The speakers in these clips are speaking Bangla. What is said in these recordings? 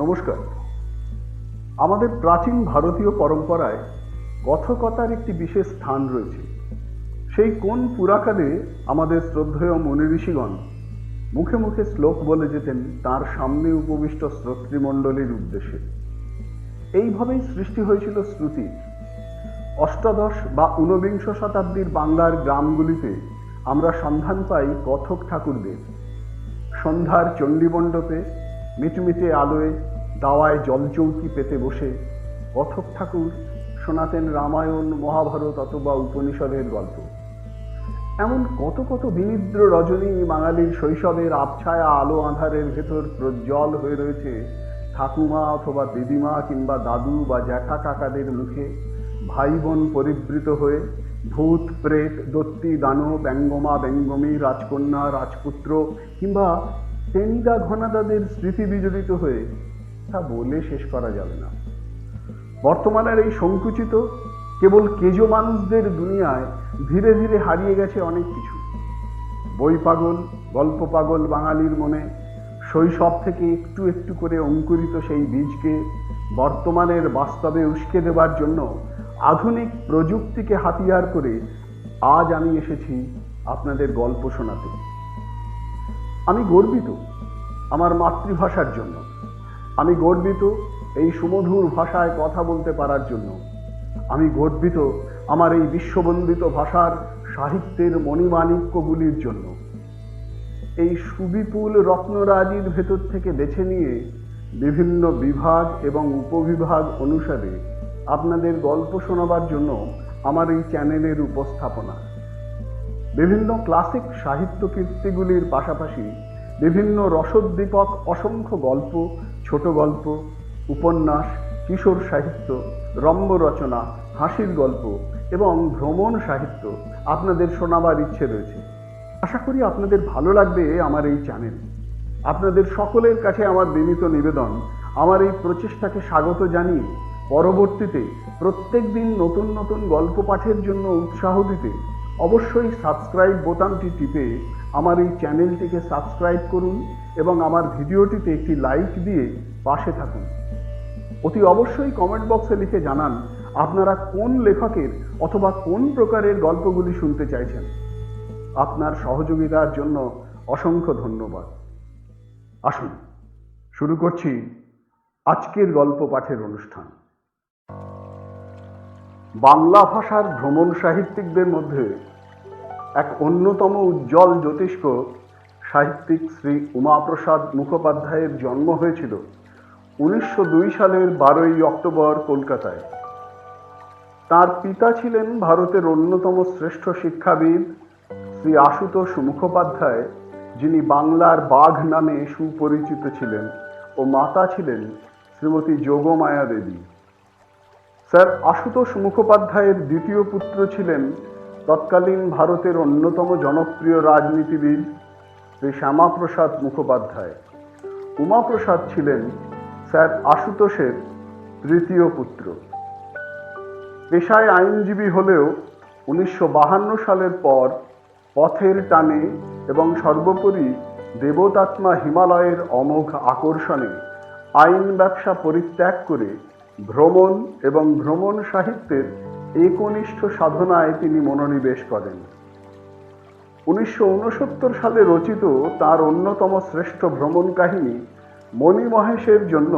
নমস্কার। আমাদের প্রাচীন ভারতীয় পরম্পরায় কথকতার একটি বিশেষ স্থান রয়েছে। সেই কোন পুরাকালে আমাদের শ্রদ্ধেয় মুনি ঋষিগণ মুখে মুখে শ্লোক বলে যেতেন তার সামনে উপবিষ্ট শ্রোতৃমণ্ডলীর উদ্দেশ্যে। এইভাবেই সৃষ্টি হয়েছিল শ্রুতির। অষ্টাদশ বা ঊনবিংশ শতাব্দীর বাংলার গ্রামগুলিতে আমরা সন্ধান পাই কথক ঠাকুরদের। সন্ধ্যার চণ্ডীমণ্ডপে মিটমিটে আলোয় দাওয়ায় জলচৌকি পেতে বসে কথক ঠাকুর শোনাতেন রামায়ণ, মহাভারত অথবা উপনিষদের গল্প। এমন কত কত বিনিদ্র রজনী বাঙালির শৈশবের আবছায়া আলো আঁধারের ভেতর প্রজ্জ্বল হয়ে রয়েছে ঠাকুমা অথবা দিদিমা কিংবা দাদু বা জ্যাঠা কাকাদের মুখে। ভাই বোন পরিবৃত হয়ে ভূত প্রেত দত্তি দানব ব্যঙ্গমা ব্যঙ্গমী রাজকন্যা রাজপুত্র কিংবা টেনিদা ঘনাদাদের স্মৃতি বিজড়িত হয়ে তা বলে শেষ করা যাবে না। বর্তমানের এই সংকুচিত কেবল কেজো মানুষদের দুনিয়ায় ধীরে ধীরে হারিয়ে গেছে অনেক কিছু। বই পাগল গল্প পাগল বাঙালির মনে শৈশব থেকে একটু একটু করে অঙ্কুরিত সেই বীজকে বর্তমানের বাস্তবে উস্কে দেবার জন্য আধুনিক প্রযুক্তিকে হাতিয়ার করে আজ আমি এসেছি আপনাদের গল্প শোনাতে। আমি গর্বিত আমার মাতৃভাষার জন্য। আমি গর্বিত এই সুমধুর ভাষায় কথা বলতে পারার জন্য। আমি গর্বিত আমার এই বিশ্ববন্দিত ভাষার সাহিত্যের মণিমাণিক্যগুলির জন্য। এই সুবিপুল রত্নরাজির ভেতর থেকে বেছে নিয়ে বিভিন্ন বিভাগ এবং উপবিভাগ অনুসারে আপনাদের গল্প শোনাবার জন্য আমার এই চ্যানেলের উপস্থাপনা। বিভিন্ন ক্লাসিক সাহিত্য কীর্তিগুলির পাশাপাশি বিভিন্ন রসোদ্দীপক অসংখ্য গল্প, ছোট গল্প, উপন্যাস, কিশোর সাহিত্য, রম্য রচনা, হাসির গল্প এবং ভ্রমণ সাহিত্য আপনাদের শোনাবার ইচ্ছে রয়েছে। আশা করি আপনাদের ভালো লাগবে আমার এই চ্যানেল। আপনাদের সকলের কাছে আমার বিনীত নিবেদন, আমার এই প্রচেষ্টাকে স্বাগত জানিয়ে পরবর্তীতে প্রত্যেক দিন নতুন নতুন গল্প পাঠের জন্য উৎসাহ দিতে অবশ্যই সাবস্ক্রাইব বোতামটি টিপে আমার এই চ্যানেলটিকে সাবস্ক্রাইব করুন এবং আমার ভিডিওটিতে একটি লাইক দিয়ে পাশে থাকুন। অতি অবশ্যই কমেন্ট বক্সে লিখে জানান আপনারা কোন লেখকের অথবা কোন প্রকারের গল্পগুলি শুনতে চাইছেন। আপনার সহযোগিতার জন্য অসংখ্য ধন্যবাদ। আসুন শুরু করছি আজকের গল্প পাঠের অনুষ্ঠান। বাংলা ভাষার ভ্রমণ সাহিত্যিকদের মধ্যে এক অন্যতম উজ্জ্বল জ্যোতিষ্ক সাহিত্যিক শ্রী উমাপ্রসাদ মুখোপাধ্যায়ের জন্ম হয়েছিল 1902 সালের 12ই অক্টোবর কলকাতায়। তার পিতা ছিলেন ভারতের অন্যতম শ্রেষ্ঠ শিক্ষাবিদ শ্রী আশুতোষ মুখোপাধ্যায়, যিনি বাংলার বাঘ নামে সুপরিচিত ছিলেন, ও মাতা ছিলেন শ্রীমতী যোগমায়া দেবী। স্যার আশুতোষ মুখোপাধ্যায়ের দ্বিতীয় পুত্র ছিলেন তৎকালীন ভারতের অন্যতম জনপ্রিয় রাজনীতিবিদ শ্রী শ্যামাপ্রসাদ মুখোপাধ্যায়। উমাপ্রসাদ ছিলেন স্যার আশুতোষের তৃতীয় পুত্র। পেশায় আইনজীবী হলেও 1952 সালের পর পথের টানে এবং সর্বোপরি দেবতাত্মা হিমালয়ের অমোঘ আকর্ষণে আইন ব্যবসা পরিত্যাগ করে ভ্রমণ এবং ভ্রমণ সাহিত্যের একনিষ্ঠ সাধনায় তিনি মনোনিবেশ করেন। 1969 সালে রচিত তার অন্যতম শ্রেষ্ঠ ভ্রমণ কাহিনী মণিমহেশের জন্য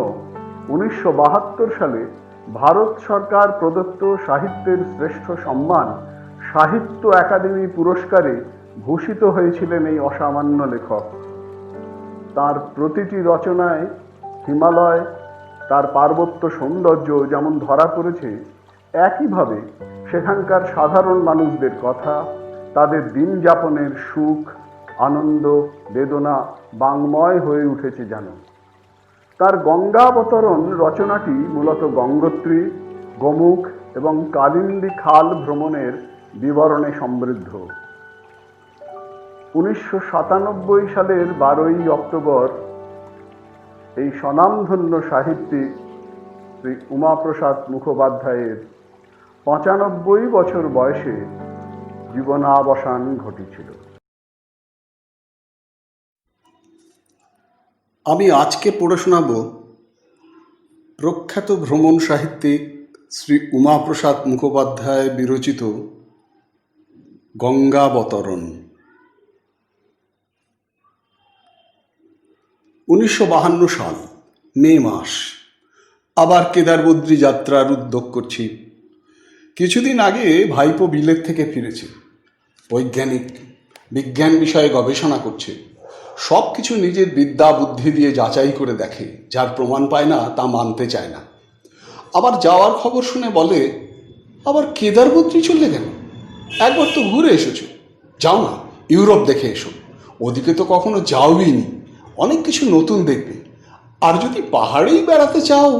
1972 সালে ভারত সরকার প্রদত্ত সাহিত্যের শ্রেষ্ঠ সম্মান সাহিত্য একাডেমি পুরস্কারে ভূষিত হয়েছিলেন এই অসামান্য লেখক। তার প্রতিটি রচনায় হিমালয়, তার পার্বত্য সৌন্দর্য যেমন ধরা পড়েছে, একইভাবে সেখানকার সাধারণ মানুষদের কথা, তাদের দিন যাপনের সুখ আনন্দ বেদনা বাংময় হয়ে উঠেছে যেন। তার গঙ্গাবতরণ রচনাটি মূলত গঙ্গোত্রী, গোমুখ এবং কালিন্দী খাল ভ্রমণের বিবরণে সমৃদ্ধ। 1997 সালের 12ই অক্টোবর এই স্বনামধন্য সাহিত্যিক শ্রী উমাপ্রসাদ মুখোপাধ্যায়ের 95 বছর বয়সে জীবনাবসান ঘটেছিল। আমি আজকে পড়ে শোনাব প্রখ্যাত ভ্রমণ সাহিত্যিক শ্রী উমাপ্রসাদ মুখোপাধ্যায় বিরচিত গঙ্গাবতরণ। 1952 সাল মে মাস। আবার কেদারবদ্রী যাত্রার উদ্যোগ করছি। কিছুদিন আগে ভাইপো বিলেত থেকে ফিরেছে। বৈজ্ঞানিক বিজ্ঞান বিষয়ে গবেষণা করছে। সব কিছু নিজের বিদ্যা বুদ্ধি দিয়ে যাচাই করে দেখে, যার প্রমাণ পায় না তা মানতে চায় না। আবার যাওয়ার খবর শুনে বলে, আবার কেদারবদ্রী চললে কেন? একবার তো ঘুরে এসেছো, যাও না ইউরোপ দেখে এসো। ওদিকে তো কখনো যাওই নি, অনেক কিছু নতুন দেখবে। আর যদি পাহাড়েই বেড়াতে চাও,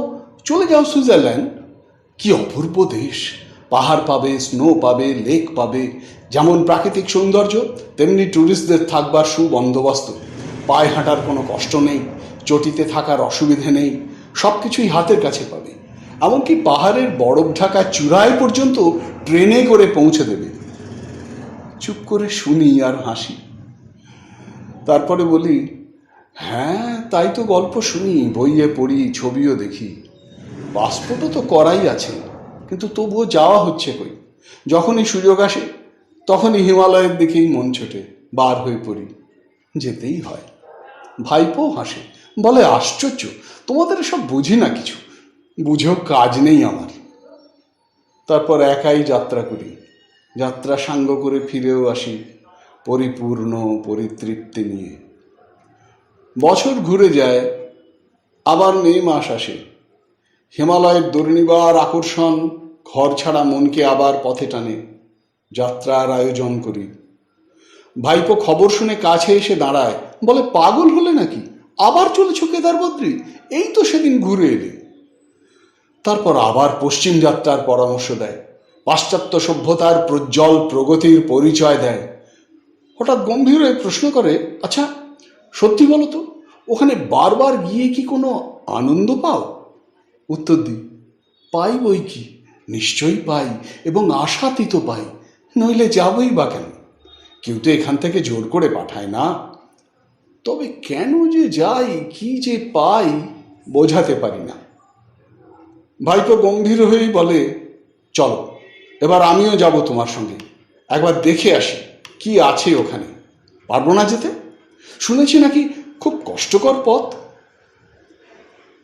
চলে যাও সুইজারল্যান্ড। কি অপূর্ব দেশ! পাহাড় পাবে, স্নো পাবে, লেক পাবে। যেমন প্রাকৃতিক সৌন্দর্য, তেমনি ট্যুরিস্টদের থাকবার সুবন্দোবস্ত। পায়ে হাঁটার কোনো কষ্ট নেই, চটিতে থাকার অসুবিধে নেই, সব কিছুই হাতের কাছে পাবে। এমনকি পাহাড়ের বরফ ঢাকা চূড়ায় পর্যন্ত ট্রেনে করে পৌঁছে দেবে। চুপ করে শুনি আর হাসি। তারপরে বলি, হ্যাঁ তাই তো গল্প শুনি, বইয়ে পড়ি, ছবিও দেখি। পাসপোর্টও তো করাই আছে, কিন্তু তবুও যাওয়া হচ্ছে কই। যখনই সুযোগ আসে তখনই হিমালয়ের দিকেই মন ছোটে, বার হয়ে পড়ি। যেতেই হয়। ভাইপো হাসে, বলে, আশ্চর্য, তোমাদের এসব বুঝি না কিছু, বুঝেও কাজ নেই আমার। তারপর একাই যাত্রা করি, যাত্রা সাঙ্গ করে ফিরেও আসি পরিপূর্ণ পরিতৃপ্তি নিয়ে। বছর ঘুরে যায়, আবার মে মাস আসে। হিমালয়ের দুর্নিবার আকর্ষণ ঘর ছাড়া মনকে আবার পথে টানে। যাত্রার আয়োজন করি। ভাইপো খবর শুনে কাছে এসে দাঁড়ায়, বলে, পাগল হলে নাকি? আবার চলেছ কেদারবদ্রী? এই তো সেদিন ঘুরে এলে। তারপর আবার পশ্চিম যাত্রার পরামর্শ দেয়, পাশ্চাত্য সভ্যতার প্রজ্জ্বল প্রগতির পরিচয় দেয়। হঠাৎ গম্ভীর হয়ে প্রশ্ন করে, আচ্ছা সত্যি বলো তো, ওখানে বারবার গিয়ে কি কোনো আনন্দ পাও? উত্তর দিই, পাই বই কি, নিশ্চয়ই পাই, এবং আশাতীত পাই, নইলে যাবই বা কেন? কেউ তো এখান থেকে জোর করে পাঠায় না। তবে কেন যে যাই, কি যে পাই, বোঝাতে পারি না। ভাইপো গম্ভীর হয়েই বলে, চলো এবার আমিও যাব তোমার সঙ্গে, একবার দেখে আসি কি আছে ওখানে। পারবো না যেতে? শুনেছি নাকি খুব কষ্টকর পথ।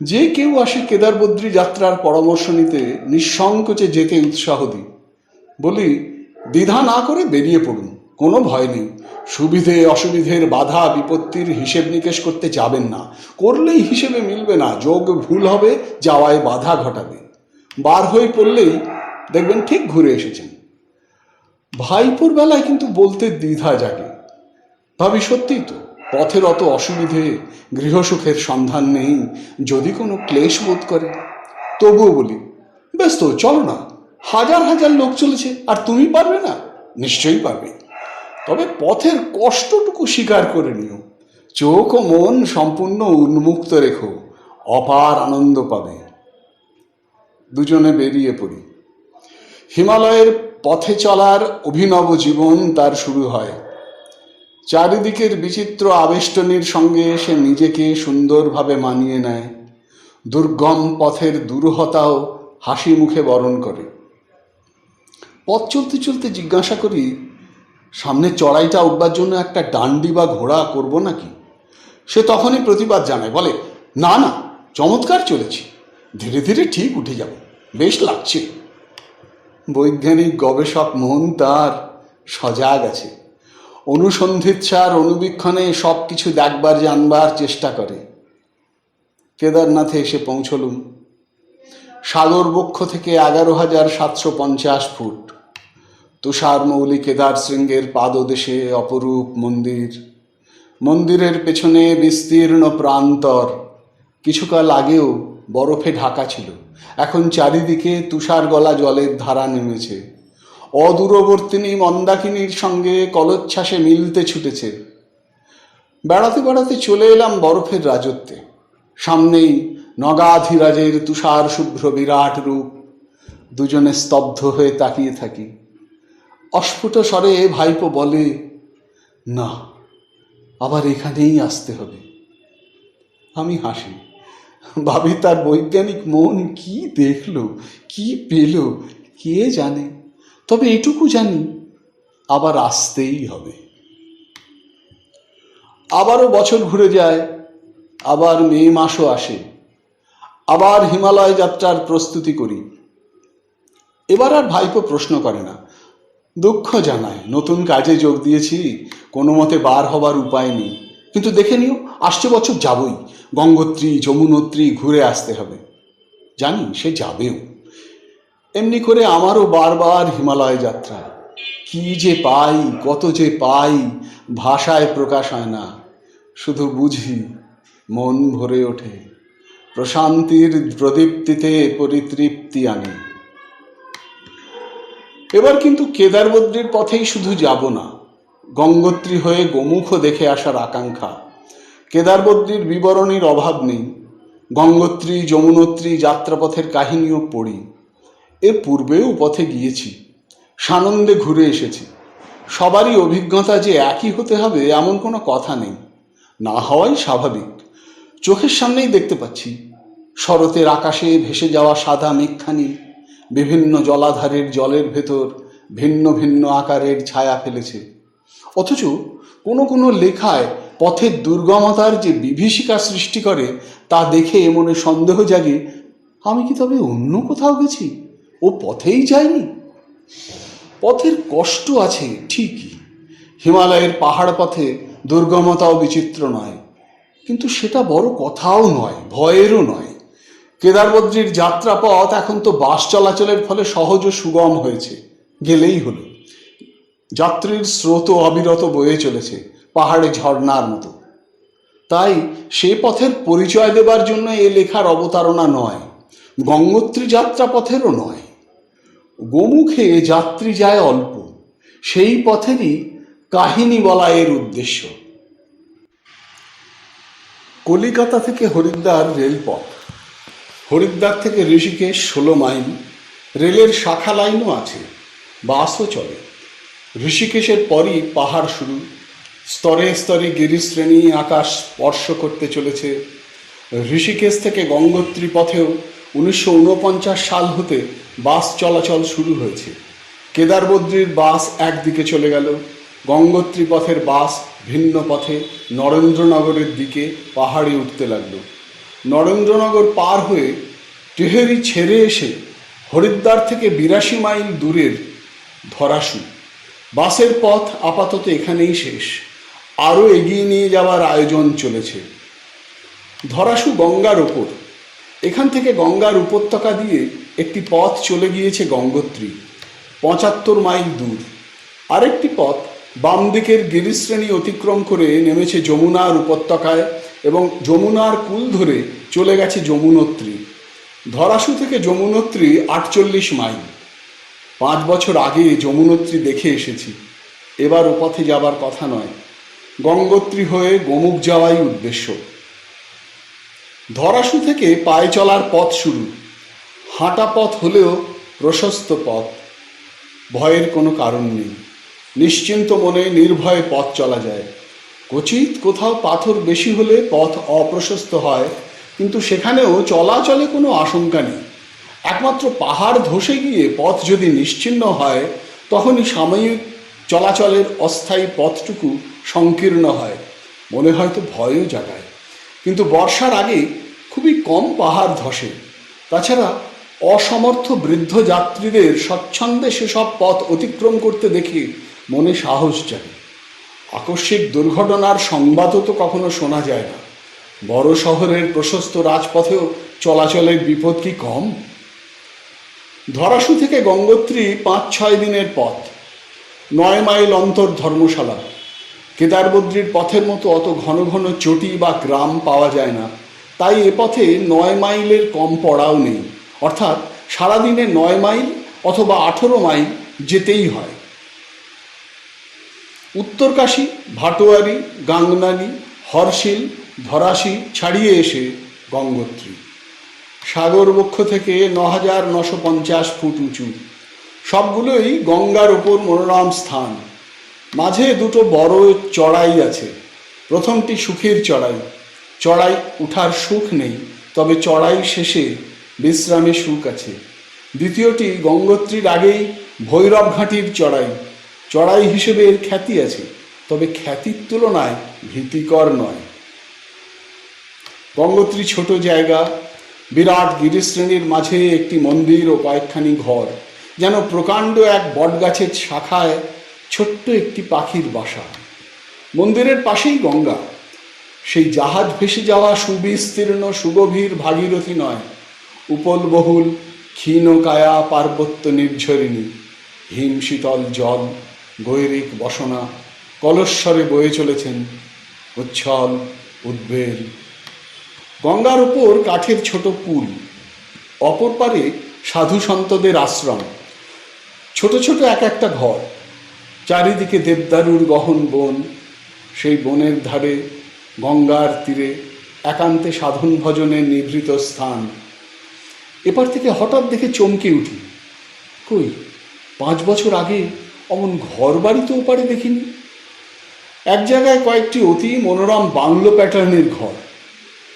যে কেউ আসে কেদারবদ্রী যাত্রার পরামর্শ নিতে, নিঃসংকোচে যেতে উৎসাহ দিই। বলি, দ্বিধা না করে বেরিয়ে পড়ুন, কোনো ভয় নেই। সুবিধে অসুবিধের বাধা বিপত্তির হিসেব নিকেশ করতে যাবেন না, করলেই হিসেবে মিলবে না, যোগ ভুল হবে, যাওয়ায় বাধা ঘটাবে। বার হয়ে পড়লেই দেখবেন ঠিক ঘুরে এসেছেন। ভাইপোর বেলায় কিন্তু বলতে দ্বিধা জাগে। ভাবি, সত্যিই তো, পথের অত অসুবিধে, গৃহসুখের সন্ধান নেই, যদি কোনো ক্লেশ বোধ করে। তবুও বলি, বেশ তো, চলো না, হাজার হাজার লোক চলেছে, আর তুমি পারবে না? নিশ্চয়ই পারবে, তবে পথের কষ্টটুকু স্বীকার করে নিও। চোখ ও মন সম্পূর্ণ উন্মুক্ত রেখো, অপার আনন্দ পাবে। দুজনে বেরিয়ে পড়ি। হিমালয়ের পথে চলার অভিনব জীবন তার শুরু হয়। চারিদিকের বিচিত্র আবেষ্টনীর সঙ্গে সে নিজেকে সুন্দরভাবে মানিয়ে নেয়। দুর্গম পথের দুরূহতাও হাসি মুখে বরণ করে। পথ চলতে চলতে জিজ্ঞাসা করি, সামনে চড়াইটা উঠবার জন্য একটা ডান্ডি বা ঘোড়া করব নাকি? সে তখনই প্রতিবাদ জানায়, বলে, না না, চমৎকার চলেছি, ধীরে ধীরে ঠিক উঠে যাব, বেশ লাগছে। বৈজ্ঞানিক গবেষক মন তার সজাগ আছে, অনুসন্ধিৎসার অনুবীক্ষণে সব কিছু দেখবার জানবার চেষ্টা করে। কেদারনাথে এসে পৌঁছলুম। সাগর বক্ষ থেকে 11,750 ফুট, তুষার মৌলি কেদার শৃঙ্গের পাদদেশে অপরূপ মন্দির। মন্দিরের পেছনে বিস্তীর্ণ প্রান্তর, কিছুকাল আগেও বরফে ঢাকা ছিল, এখন চারিদিকে তুষার গলা জলের ধারা নেমেছে। অদূরবর্তিনী মন্দাকিনীর সঙ্গে কলোচ্ছ্বাসে মিলতে ছুটেছে। বেড়াতে বেড়াতে চলে এলাম বরফের রাজত্বে। সামনেই নগাধিরাজের তুষার শুভ্র বিরাট রূপ। দুজনে স্তব্ধ হয়ে তাকিয়ে থাকি। অস্ফুট স্বরে ভাইপো বলে, না, আবার এখানেই আসতে হবে। আমি হাসি, ভাবি তার বৈজ্ঞানিক মন কি দেখলো, কি পেল, কে জানে। তবে এটুকু জানি, আবার আসতেই হবে। আবারও বছর ঘুরে যায়, আবার মে মাসও আসে, আবার হিমালয় যাত্রার প্রস্তুতি করি। এবার আর ভাইপো প্রশ্ন করে না, দুঃখ জানায় নতুন কাজে যোগ দিয়েছি, কোনো মতে বার হবার উপায় নেই। কিন্তু দেখে নিও, আসছে বছর যাবই, গঙ্গোত্রী যমুনোত্রী ঘুরে আসতে হবে। জানি সে যাবেও। এমনি করে আমারও বারবার হিমালয় যাত্রা। কি যে পাই, কত যে পাই, ভাষায় প্রকাশ হয় না। শুধু বুঝি, মন ভরে ওঠে, প্রশান্তির প্রদীপ্তিতে পরিতৃপ্তি আনে। এবার কিন্তু কেদারবদ্রীর পথেই শুধু যাব না, গঙ্গোত্রী হয়ে গোমুখও দেখে আসার আকাঙ্ক্ষা। কেদারবদ্রীর বিবরণীর অভাব নেই, গঙ্গোত্রী যমুনোত্রী যাত্রাপথের কাহিনীও পড়ি। এর পূর্বেও পথে গিয়েছি, সানন্দে ঘুরে এসেছি। সবারই অভিজ্ঞতা যে একই হতে হবে এমন কোনো কথা নেই, না হওয়াই স্বাভাবিক। চোখের সামনেই দেখতে পাচ্ছি, শরতের আকাশে ভেসে যাওয়া সাদা মেঘখানি বিভিন্ন জলাধারের জলের ভেতর ভিন্ন ভিন্ন আকারের ছায়া ফেলেছে। অথচ কোনো কোনো লেখায় পথের দুর্গমতার যে বিভীষিকা সৃষ্টি করে তা দেখে মনে সন্দেহ জাগে, আমি কি তবে অন্য কোথাও গেছি, ও পথেই যাইনি? পথের কষ্ট আছে ঠিকই, হিমালয়ের পাহাড় পথে দুর্গমতাও বিচিত্র নয়, কিন্তু সেটা বড় কথাও নয়, ভয়েরও নয়। কেদারবদ্রীর যাত্রাপথ এখন তো বাস চলাচলের ফলে সহজ ও সুগম হয়েছে, গেলেই হলো। যাত্রীর স্রোতও অবিরত বয়ে চলেছে পাহাড়ে ঝর্ণার মতো। তাই সে পথের পরিচয় দেবার জন্য এ লেখার অবতারণা নয়, গঙ্গোত্রী যাত্রাপথেরও নয়। গোমুখে যাত্রী যায় অল্প, সেই পথেরই কাহিনী বলা এর উদ্দেশ্য। কলিকাতা থেকে হরিদ্বার রেলপথ, হরিদ্বার থেকে ঋষিকেশ 16 মাইল, রেলের শাখা লাইনও আছে, বাসও চলে। ঋষিকেশের পরই পাহাড় শুরু, স্তরে স্তরে গিরিশ্রেণী আকাশ স্পর্শ করতে চলেছে। ঋষিকেশ থেকে গঙ্গোত্রী পথেও 1949 সাল হতে বাস চলাচল শুরু হয়েছে। কেদারবদ্রীর বাস একদিকে চলে গেল, গঙ্গোত্রী পথের বাস ভিন্ন পথে নরেন্দ্রনগরের দিকে পাহাড়ে উঠতে লাগলো। নরেন্দ্রনগর পার হয়ে টেহেরি ছেড়ে এসে হরিদ্বার থেকে 82 মাইল দূরের ধরাসু। বাসের পথ আপাতত এখানেই শেষ, আরও এগিয়ে নিয়ে যাওয়ার আয়োজন চলেছে। ধরাসু গঙ্গার ওপর, এখান থেকে গঙ্গার উপত্যকা দিয়ে একটি পথ চলে গিয়েছে গঙ্গোত্রী, 75 মাইল দূর। আরেকটি পথ বাম দিকের গিরিশ্রেণী অতিক্রম করে নেমেছে যমুনার উপত্যকায় এবং যমুনার কূল ধরে চলে গেছে যমুনোত্রী। ধরাসু থেকে যমুনোত্রী 48 মাইল। 5 বছর আগে যমুনোত্রী দেখে এসেছি, এবার ও পথে যাবার কথা নয়, গঙ্গোত্রী হয়ে গোমুখ যাওয়াই উদ্দেশ্য। ধরাসু থেকে পায়ে চলার পথ শুরু, হাঁটা পথ হলেও প্রশস্ত পথ, ভয়ের কোনো কারণ নেই, নিশ্চিন্ত মনে নির্ভয়ে পথ চলা যায়। ক্বচিৎ কোথাও পাথর বেশি হলে পথ অপ্রশস্ত হয়, কিন্তু সেখানেও চলাচলে কোনো আশঙ্কা নেই। একমাত্র পাহাড় ধসে গিয়ে পথ যদি নিশ্চিহ্ন হয়, তখনই সাময়িক চলাচলের অস্থায়ী পথটুকু সংকীর্ণ হয়, মনে হয়তো ভয়ও জাগায়। কিন্তু বর্ষার আগে খুবই কম পাহাড় ধসে। তাছাড়া অসমর্থ বৃদ্ধ যাত্রীদের স্বচ্ছন্দে সেসব পথ অতিক্রম করতে দেখে মনে সাহস জাগে। আকস্মিক দুর্ঘটনার সংবাদও তো কখনো শোনা যায় না। বড় শহরের প্রশস্ত রাজপথেও চলাচলের বিপদ কি কম? ধরাসু থেকে গঙ্গোত্রী 5-6 দিনের পথ, 9 মাইল অন্তর ধর্মশালা। কেদারবদ্রীর পথের মতো অত ঘন ঘন চটি বা গ্রাম পাওয়া যায় না, তাই এ পথে 9 মাইলের কম পড়াও নেই, অর্থাৎ সারাদিনে 9 মাইল অথবা 18 মাইল যেতেই হয়। উত্তরকাশী, ভাটোয়ারি, গাংনানি, হরশিল, ধরাশি ছাড়িয়ে এসে গঙ্গোত্রী। সাগর বক্ষ থেকে 9950 ফুট উঁচু, সবগুলোই গঙ্গার ওপর মনোরম স্থান। মাঝে দুটো বড় চড়াই আছে। প্রথমটি সুখের চড়াই, চড়াই উঠার সুখ নেই, তবে চড়াই শেষে বিশ্রামে সুখ আছে। দ্বিতীয়টি গঙ্গোত্রীর আগেই ভৈরব ঘাটির চড়াই। চড়াই হিসেবে এর খ্যাতি আছে, তবে খ্যাতির তুলনায় ভীতিকর নয়। গঙ্গোত্রী ছোট জায়গা, বিরাট গিরিশ্রেণীর মাঝে একটি মন্দির ও কয়েকখানি ঘর, যেন প্রকাণ্ড এক বটগাছের শাখায় ছোট্ট একটি পাখির বাসা। মন্দিরের পাশেই গঙ্গা, সেই জাহাজ ভেসে যাওয়া সুবিস্তীর্ণ সুগভীর ভাগীরথী নয়, উপলবহুল ক্ষীণকায়া পার্বত্য নির্ঝরিণী। হিমশীতল জল, গৈরিক বসনা কলস্বরে বয়ে চলেছেন, উচ্ছল উদ্বেল। গঙ্গার উপর কাঠের ছোট পুল, অপর পারে সাধু সন্তদের আশ্রম। ছোট ছোট এক একটা ঘর, চারিদিকে দেবদারুর গহন বন। সেই বনের ধারে গঙ্গার তীরে একান্তে সাধন ভজনের নিভৃত স্থান। এপার থেকে হঠাৎ দেখে চমকে উঠি, কই 5 বছর আগে অমন ঘর বাড়ি তো ওপারে দেখিনি। এক জায়গায় কয়েকটি অতি মনোরম বাংলো প্যাটার্নের ঘর,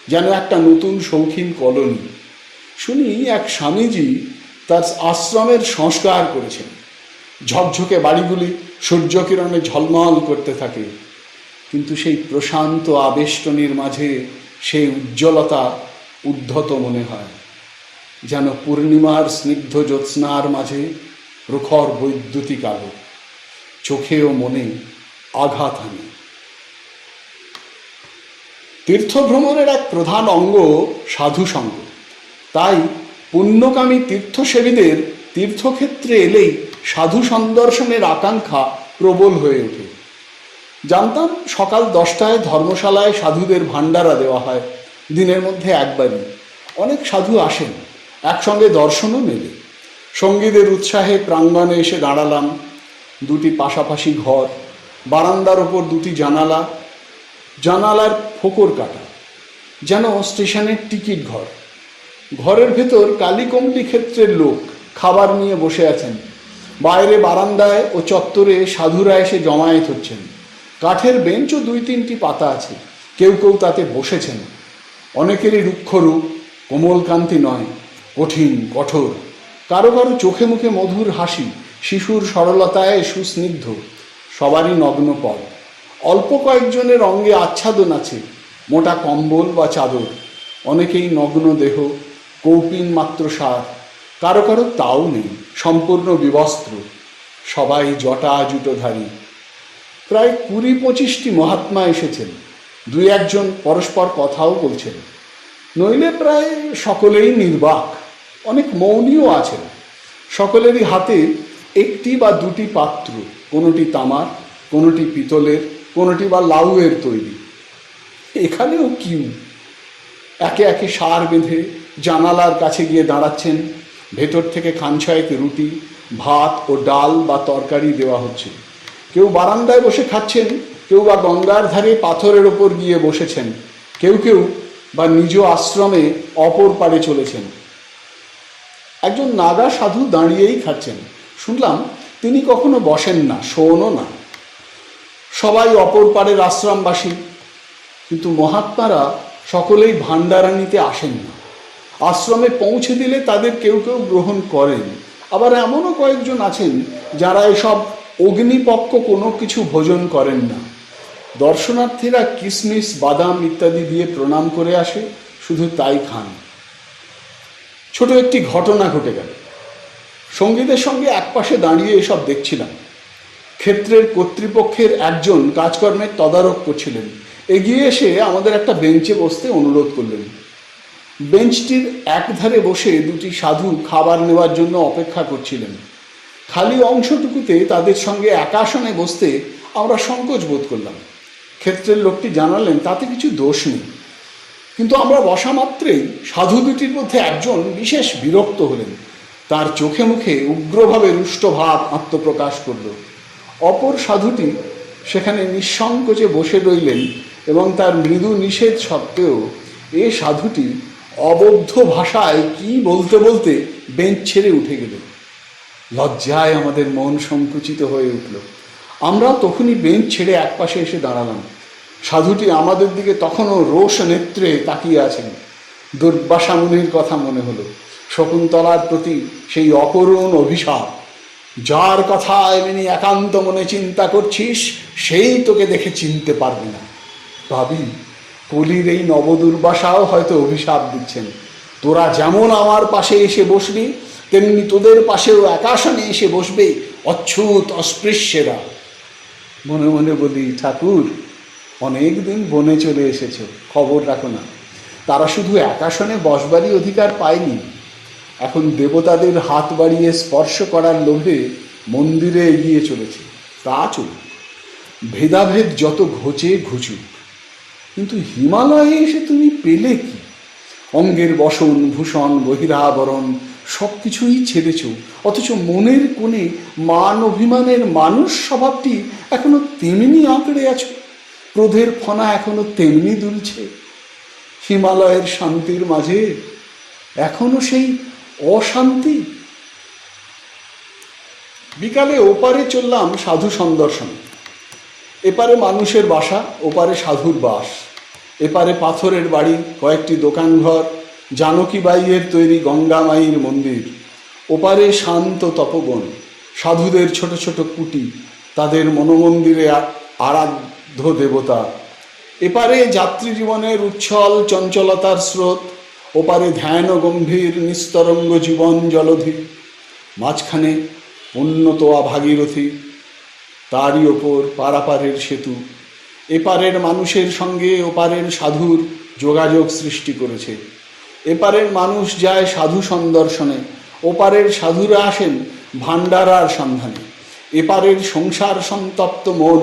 যেন একটা নতুন শৌখিন কলোনি। শুনি এক স্বামীজি তার আশ্রমের সংস্কার করেছেন। ঝকঝকে বাড়িগুলি সূর্যকিরণে ঝলমল করতে থাকে, কিন্তু সেই প্রশান্ত আবেষ্টনীর মাঝে সেই উজ্জ্বলতা উদ্ধত মনে হয়, যেন পূর্ণিমার স্নিগ্ধ জ্যোৎস্নার মাঝে প্রখর বৈদ্যুতিক আলো। চোখে ও মনে আঘাত হানে। তীর্থভ্রমণের এক প্রধান অঙ্গ সাধুসঙ্গ। তাই পুণ্যকামী তীর্থসেবীদের তীর্থক্ষেত্রে এলেই সাধু সন্দর্শনের আকাঙ্ক্ষা প্রবল হয়ে ওঠে। জানতাম সকাল 10টায় ধর্মশালায় সাধুদের ভান্ডারা দেওয়া হয়, দিনের মধ্যে একবারই। অনেক সাধু আসেন, একসঙ্গে দর্শনও মেলে। সঙ্গীদের উৎসাহে প্রাঙ্গণে এসে দাঁড়ালাম। দুটি পাশাপাশি ঘর, বারান্দার ওপর দুটি জানালা, জানালার ফোকর কাটা, যেন স্টেশনের টিকিট ঘর। ঘরের ভেতর কালীকমলি ক্ষেত্রের লোক খাবার নিয়ে বসে আছেন। বাইরে বারান্দায় ও চত্বরে সাধুরা এসে জমায়েত হচ্ছেন। কাঠের বেঞ্চও 2-3টি পাতা আছে, কেউ কেউ তাতে বসেছেন। অনেকেরই রুক্ষরূপ, কোমলকান্তি নয়, কঠিন কঠোর। কারো কারো চোখে মুখে মধুর হাসি, শিশুর সরলতায় সুস্নিগ্ধ। সবারই নগ্ন পদ। অল্প কয়েকজনের অঙ্গে আচ্ছাদন আছে, মোটা কম্বল বা চাদর। অনেকেই নগ্ন দেহ, কৌপিন মাত্র সার। কারো কারো তাও নেই, সম্পূর্ণ বিবস্ত্র। সবাই জটা জুটোধারী। প্রায় 20-25টি মহাত্মা এসেছেন। 2-1জন পরস্পর কথাও বলছেন, নইলে প্রায় সকলেই নির্বাক। অনেক মৌনীও আছেন। সকলেরই হাতে একটি বা দুটি পাত্র, কোনোটি তামার, কোনোটি পিতলের, কোনোটি বা লাউয়ের তৈরি। এখানেও কিউ একে একে সার বেঁধে জানালার কাছে গিয়ে দাঁড়াচ্ছেন। ভেতর থেকে খানছয়েক রুটি, ভাত ও ডাল বা তরকারি দেওয়া হচ্ছে। কেউ বারান্দায় বসে খাচ্ছেন, কেউ বা গঙ্গার ধারে পাথরের ওপর গিয়ে বসেছেন, কেউ কেউ বা নিজ আশ্রমে অপর পারে চলেছেন। একজন নাগা সাধু দাঁড়িয়েই খাচ্ছেন। শুনলাম তিনি কখনো বসেন না, শোনও না। সবাই অপর পারের আশ্রমবাসী, কিন্তু মহাত্মারা সকলেই ভান্ডারা নিতে আসেন না। আশ্রমে পৌঁছে দিলে তাদের কেউ কেউ গ্রহণ করেন, আবার এমনও কয়েকজন আছেন যারা এসব অগ্নিপক্ষ কোনো কিছু ভোজন করেন না। দর্শনার্থীরা কিশমিশ, বাদাম ইত্যাদি দিয়ে প্রণাম করে আসে, শুধু তাই খান। ছোট একটি ঘটনা ঘটে গেল। সঙ্গীদের সঙ্গে একপাশে দাঁড়িয়ে এসব দেখছিলাম। ক্ষেত্রের কর্তৃপক্ষের একজন কাজকর্মের তদারক করছিলেন। এগিয়ে এসে আমাদের একটা বেঞ্চে বসতে অনুরোধ করলেন। বেঞ্চটির একধারে বসে দুটি সাধু খাবার নেওয়ার জন্য অপেক্ষা করছিলেন। খালি অংশটুকুতে তাদের সঙ্গে একাসনে বসতে আমরা সংকোচ বোধ করলাম। ক্ষেত্রের লোকটি জানালেন তাতে কিছু দোষ নেই, কিন্তু আমরা বসা মাত্রেই সাধু দুটির মধ্যে একজন বিশেষ বিরক্ত হলেন। তার চোখে মুখে উগ্রভাবে রুষ্ট ভাব আত্মপ্রকাশ করল। অপর সাধুটি সেখানে নিঃসংকোচে বসে রইলেন এবং তার মৃদু নিষেধ সত্ত্বেও এ সাধুটি অবদ্ধ ভাষায় কি বলতে বলতে বেঞ্চ ছেড়ে উঠে গেলেন। লজ্জায় আমাদের মন সংকুচিত হয়ে উঠল। আমরা তখনই বেঞ্চ ছেড়ে একপাশে এসে দাঁড়ালাম। সাধুটি আমাদের দিকে তখনও রোষ নেত্রে তাকিয়ে আছেন। দুর্বাসা মুনির কথা মনে হলো। শকুন্তলার প্রতি সেই অকরুণ অভিশাপ, যার কথা এমনি একান্ত মনে চিন্তা করছিস সেই তোকে দেখে চিনতে পারবে না। ভাবি, কলির এই নবদুর্বাসাও হয়তো অভিশাপ দিচ্ছেন, তোরা যেমন আমার পাশে এসে বসবি তেমনি তোদের পাশেও একাসনে এসে বসবে অচ্ছুত অস্পৃশ্যেরা। মনে মনে বলি, ঠাকুর, অনেক দিন বনে চলে এসেছো, খবর রাখো না। তারা শুধু একাসনে বসবারই অধিকার পায়নি, এখন দেবতাদের হাত বাড়িয়ে স্পর্শ করার লোভে মন্দিরে এগিয়ে চলেছে। তা চলুক, ভেদাভেদ যত ঘোচে ঘুচুক, কিন্তু হিমালয়ে এসে তুমি পেলে কি? অঙ্গের বসন ভূষণ বহিরাবরণ সব কিছুই ছেড়েছ, অথচ মনের কোণে মান অভিমানের মানুষ স্বভাবটি এখনো তেমনি আঁকড়ে আছো, ক্রোধের ফনা এখনো তেমনি দুলছে। হিমালয়ের শান্তির মাঝে এখনো সেই অশান্তি। বিকালে ওপারে চললাম সাধু সন্দর্শনে। এপারে মানুষের বাসা, ওপারে সাধুর বাস। এপারে পাথরের বাড়ি, কয়েকটি দোকানঘর, জানকীবাইয়ের তৈরি গঙ্গা মায়ের মন্দির। ওপারে শান্ত তপবন, সাধুদের ছোট ছোট কুটি, তাদের মনোমন্দিরে আরাধ্য দেবতা। এপারে যাত্রী জীবনের উচ্ছল চঞ্চলতার স্রোত, ওপারে ধ্যান গম্ভীর নিস্তরঙ্গ জীবন জলধি। মাঝখানে উন্নতোয়া ভাগীরথী, তারই ওপর পারাপারের সেতু। এপারের মানুষের সঙ্গে ওপারের সাধুর যোগাযোগ সৃষ্টি করেছে। এপারের মানুষ যায় সাধু সন্দর্শনে, ওপারের সাধুরা আসেন ভাণ্ডারার সন্ধানে। এপারের সংসার সন্তপ্ত মন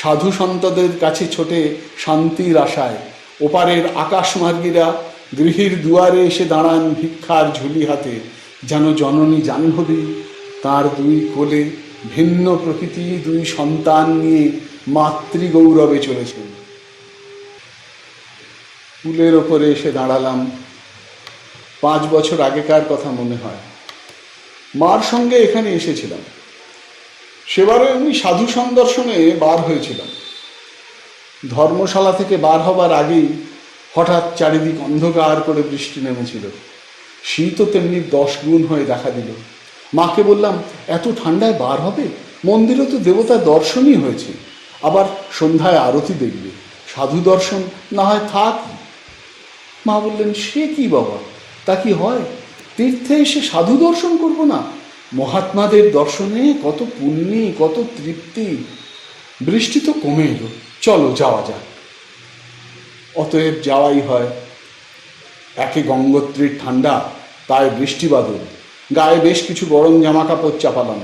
সাধু সন্তদের কাছে ছোটে শান্তির আশায়। ওপারের আকাশমার্গীরা গৃহীর দুয়ারে এসে দাঁড়ান ভিক্ষার ঝুলি হাতে, যেন জননী জাহ্নবী তাঁর দুই কোলে ভিন্ন প্রকৃতি দুই সন্তান নিয়ে মাতৃগৌরবে চলেছেন। পুলের ওপরে এসে দাঁড়ালাম। 5 বছর আগেকার কথা মনে হয়, মার সঙ্গে এখানে এসেছিলাম। সেবারও এমনি সাধু সন্দর্শনে বার হয়েছিলাম। ধর্মশালা থেকে বার হবার আগেই হঠাৎ চারিদিক অন্ধকার করে বৃষ্টি নেমেছিল। শীতও তেমনি 10 গুণ হয়ে দেখা দিল। মাকে বললাম, এত ঠান্ডায় বার হবে? মন্দিরে তো দেবতার দর্শনই হয়েছে, আবার সন্ধ্যায় আরতি দেখবে, সাধু দর্শন না হয় থাক। মা বললেন, সে কি বাবা, তা কি হয়? তীর্থে এসে সাধু দর্শন করব না? মহাত্মাদের দর্শনে কত পুণ্যি, কত তৃপ্তি। বৃষ্টি তো কমে এলো, চলো যাওয়া যাক। অতএব যাওয়াই হয়। একে গঙ্গোত্রীর ঠান্ডা, তাই বৃষ্টি বাদল, গায়ে বেশ কিছু গরম জামা কাপড় চাপালাম।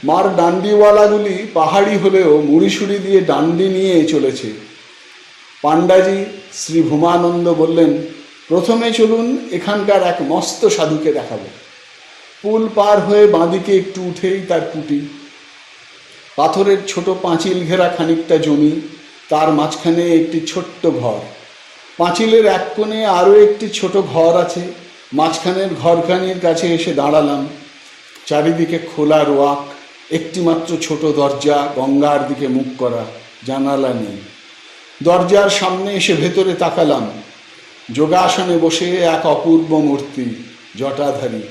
মার ডান্ডিওয়ালাগুলি পাহাড়ি হলেও মুড়িসুড়ি দিয়ে ডান্ডি নিয়ে চলেছে। পাণ্ডাজি শ্রী ভূমানন্দ বললেন, প্রথমে চলুন এখানকার এক মস্ত সাধুকে দেখাবো। পুল পার হয়ে বাঁদিকে একটু উঠেই তার কুটি। পাথরের ছোট পাঁচিল ঘেরা খানিকটা জমি, তার মাঝখানে একটি ছোট্ট ঘর। পাঁচিলের এক কোণে আরও একটি ছোট ঘর আছে। মাঝখানের ঘরখানির কাছে এসে দাঁড়ালাম। চারিদিকে খোলা রোয়াক, একটি মাত্র ছোট দরজা গঙ্গার দিকে মুখ করা, জানালা নেই। দরজার সামনে এসে ভেতরে তাকালাম। যোগাসনে বসে এক অপূর্ব মূর্তি, জটাধারী,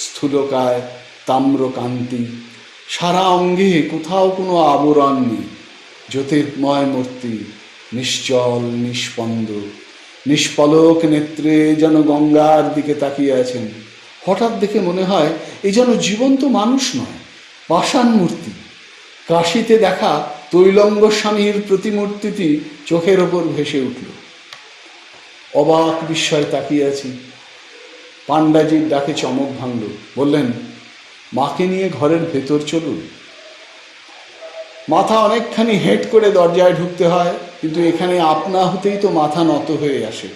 স্থূলকায়, তাম্রকান্তি, সারা অঙ্গে কোথাও কোনো আবরণ নেই। জ্যোতির্ময় মূর্তি, নিশ্চল নিষ্পন্দ, নিষ্পলক নেত্রে যেন গঙ্গার দিকে তাকিয়ে আছেন। হঠাৎ দেখে মনে হয় এ যেন জীবন্ত মানুষ নয়, পাষাণ মূর্তি। কাশীতে দেখা তৈলঙ্গ স্বামীর প্রতিমূর্তিটি চোখের ওপর ভেসে উঠল। অবাক বিস্ময় তাকিয়ে আছি। পাণ্ডাজির ডাকে চমক ভাঙল। বললেন, মাকে নিয়ে ঘরের ভেতর চলুন। মাথা অনেকখানি হেঁট করে দরজায় ঢুকতে হয়, কিন্তু এখানে আপনা হতেই তো মাথা নত হয়ে আসে।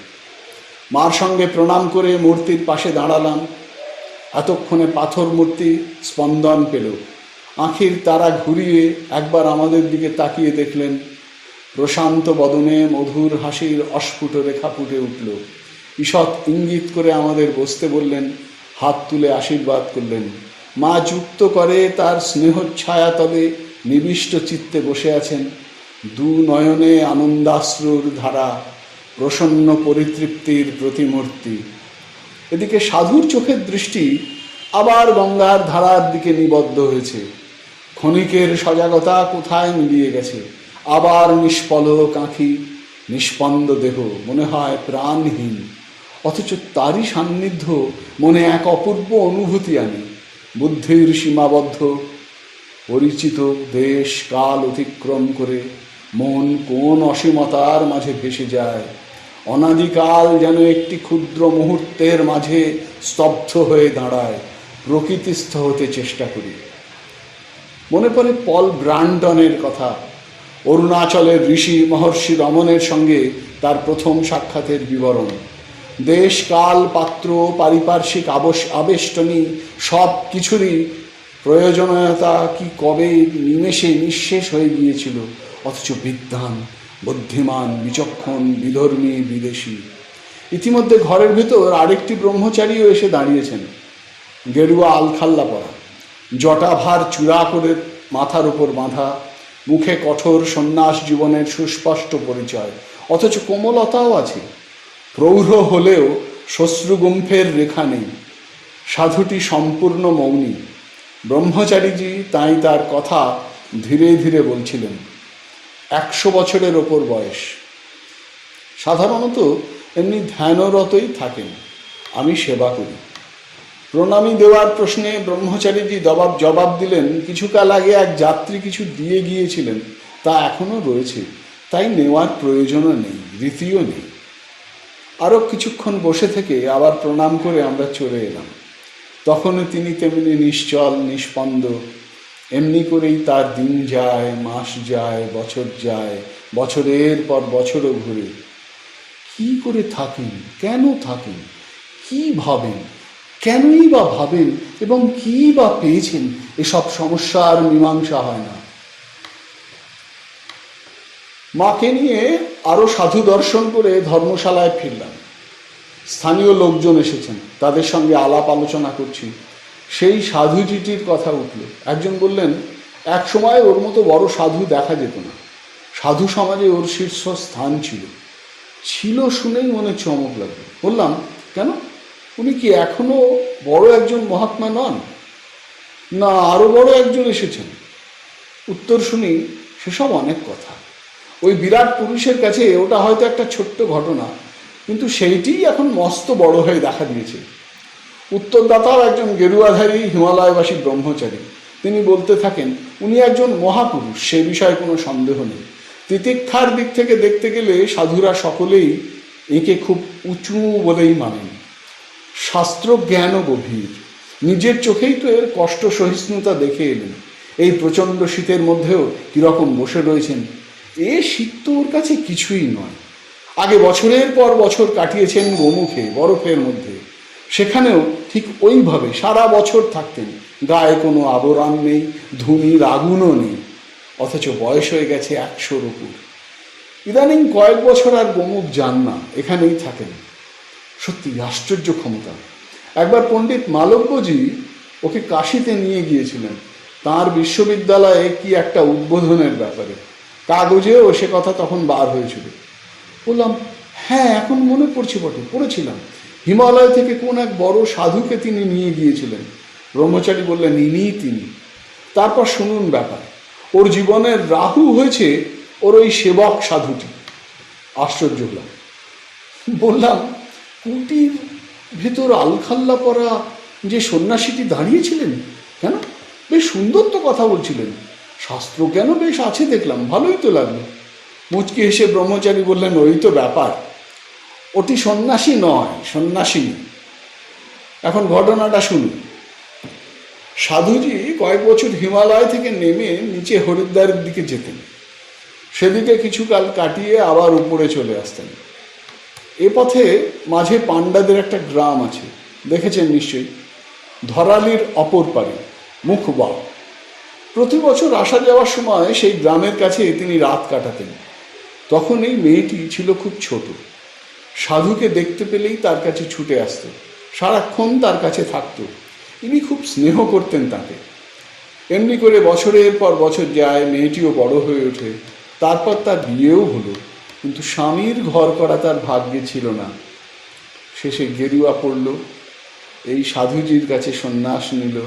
মার সঙ্গে প্রণাম করে মূর্তির পাশে দাঁড়ালাম। এতক্ষণে পাথর মূর্তি স্পন্দন পেল। আঁখির তারা ঘুরিয়ে একবার আমাদের দিকে তাকিয়ে দেখলেন। প্রশান্ত বদনে মধুর হাসির অস্ফুট রেখা ফুটে উঠল। ঈষৎ ইঙ্গিত করে আমাদের বসতে বললেন, হাত তুলে আশীর্বাদ করলেন। মা যুক্ত করে তার স্নেহচ্ছায়া তবে নিবিষ্ট চিত্তে বসে আছেন। দু নয়নে আনন্দাশ্রুর ধারা, প্রসন্ন পরিতৃপ্তির প্রতিমূর্তি। এদিকে সাধুর চোখের দৃষ্টি আবার গঙ্গার ধারার দিকে নিবদ্ধ হয়েছে। ক্ষণিকের সজাগতা কোথায় মিলিয়ে গেছে। আবার নিষ্পলক আঁখি, নিষ্পন্দ দেহ, মনে হয় প্রাণহীন, অথচ তারই সান্নিধ্য মনে এক অপূর্ব অনুভূতি আনে। বুদ্ধির সীমাবদ্ধ পরিচিত দেশ কাল অতিক্রম করে মন কোন অসীমতার মাঝে ভেসে যায়। অনাদিকাল যেন একটি ক্ষুদ্র মুহূর্তের মাঝে স্তব্ধ হয়ে দাঁড়ায়। প্রকৃতিস্থ হতে চেষ্টা করি। মনে পড়ে পল ব্রান্ডনের কথা, অরুণাচলের ঋষি মহর্ষি রমণের সঙ্গে তার প্রথম সাক্ষাতের বিবরণ। দেশ কাল পাত্র পারিপার্শ্বিক আবেষ্টনী সব কিছুরই প্রয়োজনীয়তা কি কবে নিমেষে নিঃশেষ হয়ে গিয়েছিল, অথচ বিদ্বান, বুদ্ধিমান, বিচক্ষণ, বিধর্মী, বিদেশী। ইতিমধ্যে ঘরের ভেতর আরেকটি ব্রহ্মচারীও এসে দাঁড়িয়েছেন, গেরুয়া আলখাল্লা পরা, জটাভার চূড়া করে মাথার উপর বাঁধা, মুখে কঠোর সন্ন্যাস জীবনের সুস্পষ্ট পরিচয়, অথচ কোমলতাও আছে। প্রৌঢ় হলেও শ্বশ্রুগুম্ফের রেখা নেই। সাধুটি সম্পূর্ণ মৌনী। ব্রহ্মচারীজি তাই তার কথা ধীরে ধীরে বলছিলেন। 100 বছরের ওপর বয়স। সাধারণত এমনি ধ্যানরতই থাকেন। আমি সেবা করি। প্রণামী দেওয়ার প্রশ্নে ব্রহ্মচারীজি জবাব দিলেন, কিছুকাল আগে এক যাত্রী কিছু দিয়ে গিয়েছিলেন, তা এখনও রয়েছে, তাই নেওয়ার প্রয়োজনও নেই, রীতিও নেই। আরও কিছুক্ষণ বসে থেকে আবার প্রণাম করে আমরা চলে এলাম। তখনও তিনি তেমনি নিশ্চল, নিষ্পন্দ। এমনি করেই তার দিন যায়, মাস যায়, বছর যায়, বছরের পর বছরও ঘুরে। কি করে থাকেন, কেন থাকেন, কি ভাবেন, কেনই বা ভাবেন এবং কি বা পেয়েছেন, এসব সমস্যার মীমাংসা হয় না। মাকে নিয়ে আরও সাধু দর্শন করে ধর্মশালায় ফিরলাম। স্থানীয় লোকজন এসেছেন, তাদের সঙ্গে আলাপ আলোচনা করছি। সেই সাধুজিটির কথা উঠল। একজন বললেন, এক সময় ওর মতো বড় সাধু দেখা যেত না, সাধু সমাজে ওর শীর্ষ স্থান ছিল। শুনেই মনে চমক লাগলো। বললাম, কেন, উনি কি এখনো বড় একজন মহাত্মা নন? না, আরও বড় একজন এসেছেন। উত্তর শুনি, সেসব অনেক কথা। ওই বিরাট পুরুষের কাছে ওটা হয়তো একটা ছোট্ট ঘটনা, কিন্তু সেইটিই এখন মস্ত বড় হয়ে দেখা দিয়েছে। উত্তরদাতাও একজন গেরুয়াধারী হিমালয়বাসী ব্রহ্মচারী। তিনি বলতে থাকেন, উনি একজন মহাপুরুষ, সে বিষয়ে কোনো সন্দেহ নেই। তিতিক্ষার দিক থেকে দেখতে গেলে সাধুরা সকলেই একে খুব উঁচু বলেই মানেন। শাস্ত্র জ্ঞানও গভীর। নিজের চোখেই তো এর কষ্ট সহিষ্ণুতা দেখে এলেন। এই প্রচণ্ড শীতের মধ্যেও কীরকম বসে রয়েছেন। এ শীত তো ওর কাছে কিছুই নয়। আগে বছরের পর বছর কাটিয়েছেন গোমুখে, বরফের মধ্যে। সেখানেও ঠিক ওইভাবে সারা বছর থাকতেন। গায়ে কোনো আবরণ নেই, ধুনির আগুনও নেই, অথচ বয়স হয়ে গেছে 100-র উপর। ইদানিং কয়েক বছর আর গোমুখ যান না, এখানেই থাকেন। সত্যি আশ্চর্য ক্ষমতা। একবার পণ্ডিত মালব্যজি ওকে কাশিতে নিয়ে গিয়েছিলেন, তাঁর বিশ্ববিদ্যালয়ে কি একটা উদ্বোধনের ব্যাপারে। কাগজেও সে কথা তখন বার হয়েছিল। বললাম, হ্যাঁ, এখন মনে পড়ছে বটে, পড়েছিলাম। হিমালয় থেকে কোন এক বড় সাধুকে তিনি নিয়ে গিয়েছিলেন। ব্রহ্মচারী বললেন, ইনিই তিনি। তারপর শুনুন ব্যাপার। ওর জীবনের রাহু হয়েছে ওর ওই সেবক সাধুটি। আশ্চর্য হলাম। বললাম, কুটির ভেতর আলখাল্লা পরা যে সন্ন্যাসীটি দাঁড়িয়েছিলেন, কেন, বেশ সুন্দর তো কথা বলছিলেন, শাস্ত্র কেন বেশ আছে দেখলাম, ভালোই তো লাগলো। মুচকি হেসে ব্রহ্মচারী বললেন, ওই তো ব্যাপার, ওটি সন্ন্যাসী নয়, সন্ন্যাসিনী। এখন ঘটনাটা শুনুন। সাধুজি কয়েক বছর হিমালয় থেকে নেমে নিচে হরিদ্বারের দিকে যেতেন। সেদিকে কিছুকাল কাটিয়ে আবার উপরে চলে আসতেন। এ পথে মাঝে পাণ্ডাদের একটা গ্রাম আছে, দেখেছেন নিশ্চয়ই, ধরালির অপর পারে, মুখবা। প্রতি বছর আসা যাওয়ার সময় সেই গ্রামের কাছে তিনি রাত কাটাতেন। তখন এই মেয়েটি ছিল খুব ছোট। সাধুকে দেখতে পেলেই তার কাছে ছুটে আসত, সারাক্ষণ তার কাছে থাকত। ইনি খুব স্নেহ করতেন তাকে। এমনি করে বছরের পর বছর যায়, মেয়েটিও বড় হয়ে ওঠে। তারপর তার বিয়েও হলো। কিন্তু স্বামীর ঘর করা তার ভাগ্যে ছিল না। শেষে গেরুয়া পড়ল, এই সাধুজির কাছে সন্ন্যাস নিল,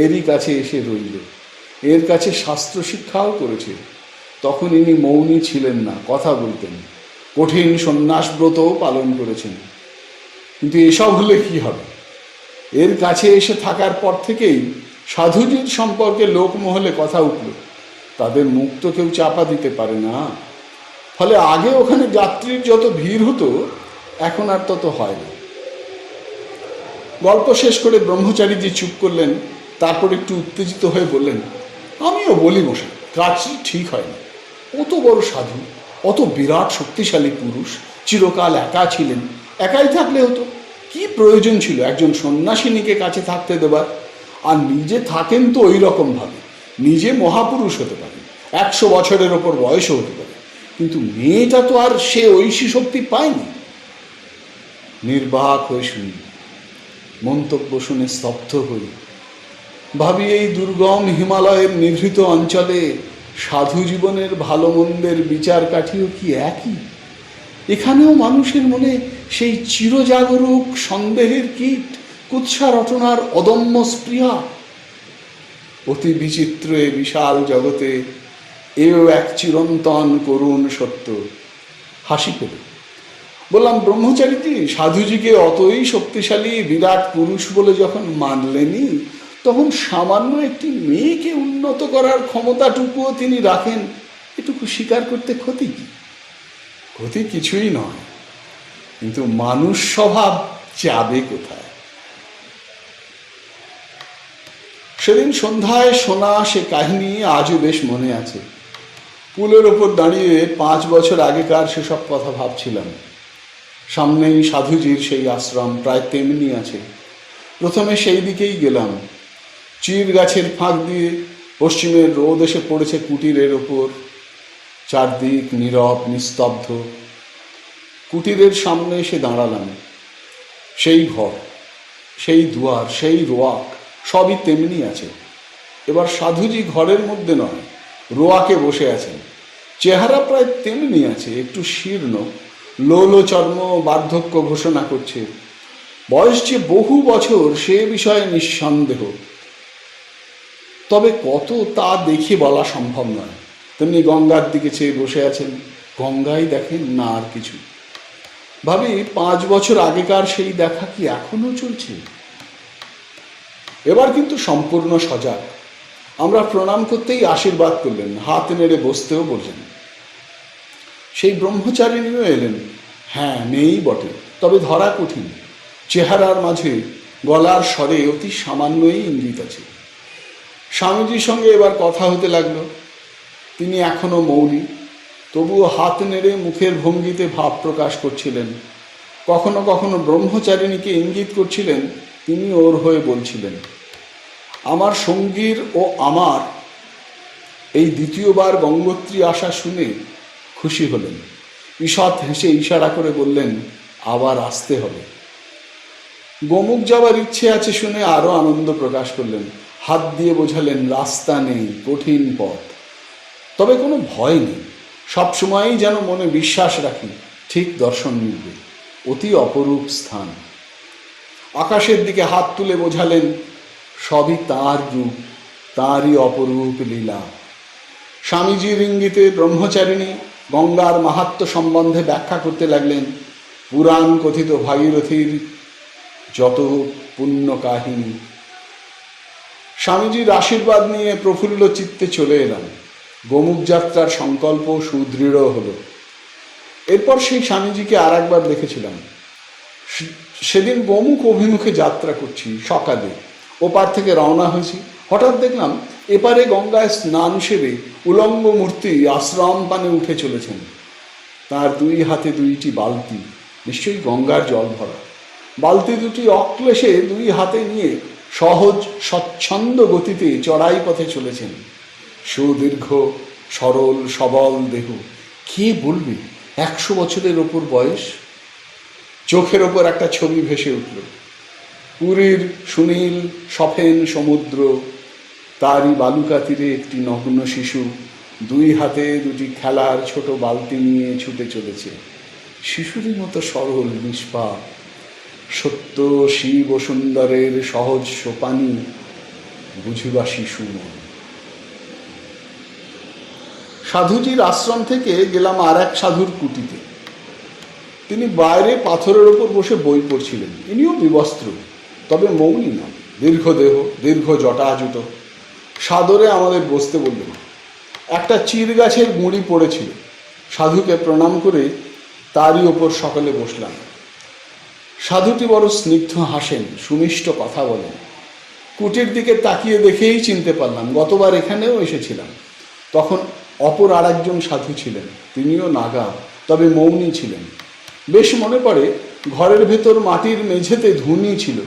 এরই কাছে এসে রইল। এর কাছে শাস্ত্র শিক্ষাও করেছে। তখন ইনি মৌনী ছিলেন না, কথা বলতেন, কঠিন সন্ন্যাস ব্রতও পালন করেছেন। কিন্তু এসব হলে কি হবে? এর কাছে এসে থাকার পর থেকেই সাধুজির সম্পর্কে লোকমহলে কথা উঠল। তাদের মুখ তো কেউ চাপা দিতে পারে না। ফলে আগে ওখানে যাত্রীর যত ভিড় হতো, এখন আর তত হয় না। গল্প শেষ করে ব্রহ্মচারীজি চুপ করলেন। তারপর একটু উত্তেজিত হয়ে বললেন, আমিও বলি মশাই, কাজটি ঠিক হয় না। অত বড় সাধু, অত বিরাট শক্তিশালী পুরুষ, চিরকাল একা ছিলেন। একাই থাকলে হতো, কি প্রয়োজন ছিল একজন সন্ন্যাসিনীকে কাছে থাকতে দেবার? আর নিজে থাকেন তো ওই রকম ভাবে, নিজে মহাপুরুষ হতে পারেন, 100 বছরের ওপর বয়সও হতে পারে, কিন্তু মেয়েটা তো আর সে ঐশী শক্তি পায়নি। নির্বাক হয়ে শুনি, মন্তব্য শুনে স্তব্ধ হই। ভাবি, এই দুর্গম হিমালয়ের নিভৃত অঞ্চলে সাধু জীবনের ভালো মন্দের বিচার কাঠিও কি একই? এখানেও মানুষের মনে সেই চিরজাগরুক সন্দেহের কীট, কুৎসা রটনার অদম্য স্পৃহা। অতি বিচিত্র এ বিশাল জগতে এও এক চিরন্তন করুণ সত্য। হাসি পেল। বললাম, ব্রহ্মচারীজি সাধুজিকে অতই শক্তিশালী বিরাট পুরুষ বলে যখন মানলেনই, তখন সামান্য একটি মেয়েকে উন্নত করার ক্ষমতাটুকুও তিনি রাখেন, এটুকু স্বীকার করতে ক্ষতি কি? ক্ষতি কিছুই নয়, কিন্তু মানুষ স্বভাব যাবে কোথায়? সেদিন সন্ধ্যায় শোনা সে কাহিনী আজও বেশ মনে আছে। পুলের ওপর দাঁড়িয়ে 5 বছর আগেকার সেসব কথা ভাবছিলাম। সামনেই সাধুজির সেই আশ্রম, প্রায় তেমনি আছে। প্রথমে সেই দিকেই গেলাম। চির গাছের ফাঁক দিয়ে পশ্চিমের রোদ এসে পড়েছে কুটিরের ওপর। চারদিক নীরব নিস্তব্ধ। কুটিরের সামনে এসে দাঁড়ালাম। সেই ঘর, সেই দুয়ার, সেই রোয়াক সবই তেমনি আছে। এবার সাধুজি ঘরের মধ্যে নয়, রোয়াকে বসে আছেন। চেহারা প্রায় তেমনি আছে, একটু শীর্ণ, লোল চর্ম, বার্ধক্য ঘোষণা করছে। বয়স যে বহু বছর সে বিষয়ে নিঃসন্দেহ, তবে কত তা দেখে বলা সম্ভব নয়। তেমনি গঙ্গার দিকে চেয়ে বসে আছেন, গঙ্গাই দেখেন না আর কিছু। ভাবি, 5 বছর আগেকার সেই দেখা কি এখনো চলছে? এবার কিন্তু সম্পূর্ণ সজাগ। আমরা প্রণাম করতেই আশীর্বাদ করলেন, হাত নেড়ে বসতেও বললেন। সেই ব্রহ্মচারিণীও এলেন। হ্যাঁ, মেয়েই বটে, তবে ধরা কঠিন। চেহারার মাঝে, গলার স্বরে অতি সামান্যই ইঙ্গিত আছে। স্বামীজির সঙ্গে এবার কথা হতে লাগলো। তিনি এখনো মৌনী, তবুও হাত নেড়ে মুখের ভঙ্গিতে ভাব প্রকাশ করছিলেন। কখনো কখনো ব্রহ্মচারিণীকে ইঙ্গিত করছিলেন, তিনি ওর হয়ে বলছিলেন। আমার সঙ্গীর ও আমার এই দ্বিতীয়বার গঙ্গোত্রী আসা শুনে খুশি হলেন। ঈষৎ হেসে ইশারা করে বললেন, আবার আসতে হবে। গোমুখ যাওয়ার ইচ্ছে আছে শুনে আরো আনন্দ প্রকাশ করলেন। হাত দিয়ে বোঝালেন, রাস্তা নেই, কঠিন পথ, তবে কোনো ভয় নেই। সবসময়ই যেন মনে বিশ্বাস রাখি, ঠিক দর্শন মিলবে। অতি অপরূপ স্থান। আকাশের দিকে হাত তুলে বোঝালেন, সবই তাঁর রূপ, তাঁরই অপরূপ লীলা। স্বামীজির ইঙ্গিতে ব্রহ্মচারিণী গঙ্গার মাহাত্ম্য সম্বন্ধে ব্যাখ্যা করতে লাগলেন। পুরাণ কথিত ভাগীরথীর যত পুণ্য কাহিনী। স্বামীজির আশীর্বাদ নিয়ে প্রফুল্ল চিত্তে চলে এলাম। গোমুখ যাত্রার সংকল্প সুদৃঢ় হলো। এরপর সেই স্বামীজিকে আর একবার দেখেছিলাম। সেদিন গোমুখ অভিমুখে যাত্রা করছি সকালে, ওপার থেকে রওনা হয়েছি। হঠাৎ দেখলাম এপারে গঙ্গায় স্নান সেরে উলঙ্গ মূর্তি আশ্রম পানে উঠে চলেছেন। তার 2 হাতে 2টি বালতি, নিশ্চয়ই গঙ্গার জল ভরা। বালতি দুটি অক্লেশে 2 হাতে নিয়ে সহজ স্বচ্ছন্দ গতিতে চড়াই পথে চলেছেন। সুদীর্ঘ সরল সবল দেহ, কে বলবে 100 বছরের ওপর বয়স। চোখের ওপর একটা ছবি ভেসে উঠল। পুরীর সুনীল সফেন সমুদ্র, তারই বালুকা তীরে একটি নগ্ন শিশু, দুই হাতে দুটি খেলার ছোট বালতি নিয়ে ছুটে চলেছে, শিশুরই মতো সরল নিষ্পাপ। সত্য শিব ও সুন্দরের সহজ সোপানি বুঝিবা শিশু মন। সাধুজির আশ্রম থেকে গেলাম আর এক সাধুর কুটিতে। তিনি বাইরে পাথরের ওপর বসে বই পড়ছিলেন। ইনিও বিবস্ত্র, তবে মৌনী নন, দীর্ঘ দেহ, দীর্ঘ জটাজুট। সাদরে আমাদের বসতে বললেন। একটা চির গাছের গুঁড়ি পড়েছিল। সাধুকে প্রণাম করে তারই ওপর সকলে বসলাম। সাধুটি বড় স্নিগ্ধ হাসেন, সুমিষ্ট কথা বলেন। কুটির দিকে তাকিয়ে দেখেই চিনতে পারলাম গতবার এখানেও এসেছিলাম। তখন অপর আর একজন সাধু ছিলেন, তিনিও নাগা, তবে মৌনী ছিলেন। বেশ মনে পড়ে, ঘরের ভেতর মাটির মেঝেতে ধুনি ছিল,